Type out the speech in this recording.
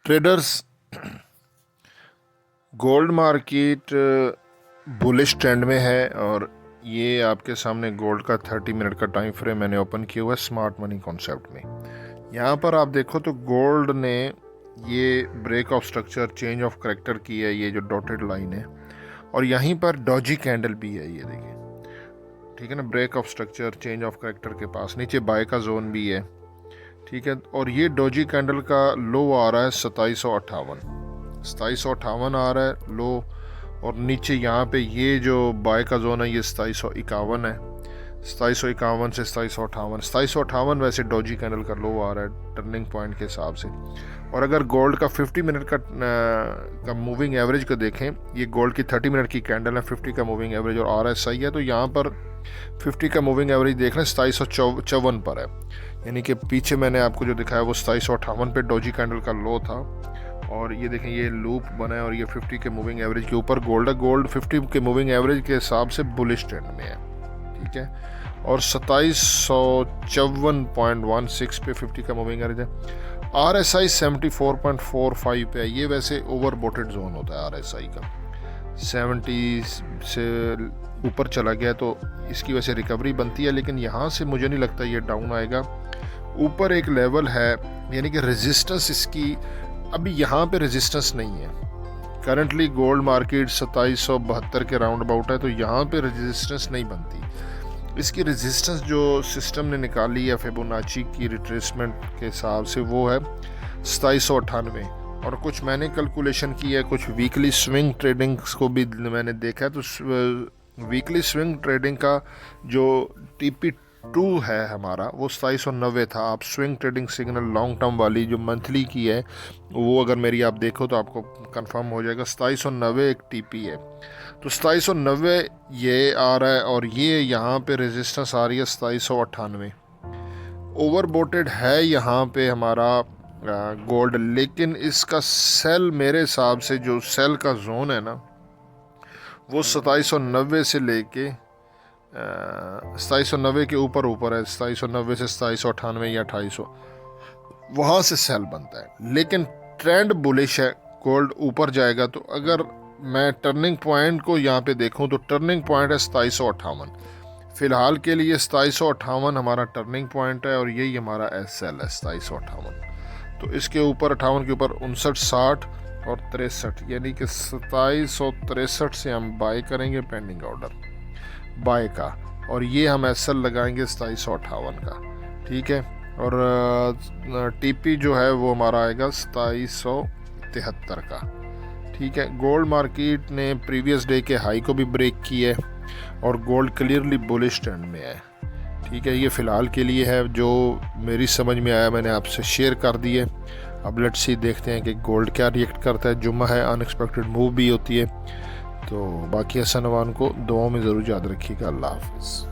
Traders, gold market bullish trend में है और ये आपके सामने गोल्ड का 30 मिनट का टाइम फ्रेम मैंने ओपन किया हुआ है स्मार्ट मनी कॉन्सेप्ट में। यहाँ पर आप देखो तो गोल्ड ने ये break of structure, change of character की है, ये जो डॉटेड लाइन है, और यहीं पर डॉजी कैंडल भी है, ये देखिए, ठीक है ना। Break of structure, change of character के पास नीचे बाय का जोन भी है, ठीक है। और ये डॉजी कैंडल का लो आ रहा है 2758 आ रहा है लो, और नीचे यहाँ पे ये जो बाय का जोन है ये 2751 है। 2751 से 2758 वैसे डॉजी कैंडल का लो आ रहा है टर्निंग पॉइंट के हिसाब से। और अगर गोल्ड का 50 मिनट का मूविंग एवरेज को देखें, ये गोल्ड की 30 मिनट की कैंडल है, 50 का मूविंग एवरेज और RSI है, तो यहाँ पर 50 का मूविंग एवरेज देख लें 2754 पर है, यानी कि पीछे मैंने आपको जो दिखाया वो 2758 पे डॉजी कैंडल का लो था। और ये देखें, ये लूप बना है और ये 50 के मूविंग एवरेज के ऊपर गोल्ड है। गोल्ड 50 के मूविंग एवरेज के हिसाब से बुलिश ट्रेंड में है, ठीक है। और 2754.16 पे 50 का मूविंग एवरेज है। RSI 74.45 पे है। ये वैसे ओवरबोटेड जोन होता है RSI का, 70 से ऊपर चला गया तो इसकी वजह से रिकवरी बनती है, लेकिन यहाँ से मुझे नहीं लगता ये डाउन आएगा। ऊपर एक लेवल है, यानी कि रेजिस्टेंस इसकी अभी यहाँ पे रेजिस्टेंस नहीं है। करंटली गोल्ड मार्केट 2772 के राउंड अबाउट है, तो यहाँ पे रेजिस्टेंस नहीं बनती। इसकी रेजिस्टेंस जो सिस्टम ने निकाली है फिबोनाची की रिट्रेसमेंट के हिसाब से वो है 2798। और कुछ मैंने कैलकुलेशन की है, कुछ वीकली स्विंग ट्रेडिंग को भी मैंने देखा है, तो वीकली स्विंग ट्रेडिंग का जो TP2 है हमारा वो 2790 था। आप swing trading signal long term वाली जो मंथली की है वो अगर मेरी आप देखो तो आपको कंफर्म हो जाएगा, 2790 एक TP है। तो 2790 ये आ रहा है और ये यहाँ पे रेजिस्टेंस आ रही है 2798। ओवरबोटेड है यहाँ पे हमारा गोल्ड, लेकिन इसका सेल मेरे हिसाब से जो सेल का जोन है ना वो 2790 से लेके 2790 के ऊपर है। 2790 से 2798 या 2800 वहाँ से सेल बनता है, लेकिन ट्रेंड बुलिश है, गोल्ड ऊपर जाएगा। तो अगर मैं टर्निंग पॉइंट को यहाँ पे देखूँ तो टर्निंग पॉइंट है 2758। फिलहाल के लिए 2758 हमारा टर्निंग पॉइंट है और यही हमारा SL है 2758। तो इसके ऊपर 58 के ऊपर 59, 60 और 63, यानी कि 2763 से हम बाय करेंगे पेंडिंग ऑर्डर बाय का, और ये हम SL लगाएंगे 2758 का, ठीक है। और TP जो है वो हमारा आएगा 2773 का, ठीक है। गोल्ड मार्केट ने प्रीवियस डे के हाई को भी ब्रेक की है और गोल्ड क्लियरली बुलिश ट्रेंड में है, ठीक है। ये फ़िलहाल के लिए है, जो मेरी समझ में आया मैंने आपसे शेयर कर दिए। अब लेट्स सी, देखते हैं कि गोल्ड क्या रिएक्ट करता है। जुम्मा है, अनएक्सपेक्टेड मूव भी होती है, तो बाकी हसन अवान को दुआओं में ज़रूर याद रखिएगा। अल्लाह हाफ़िज़।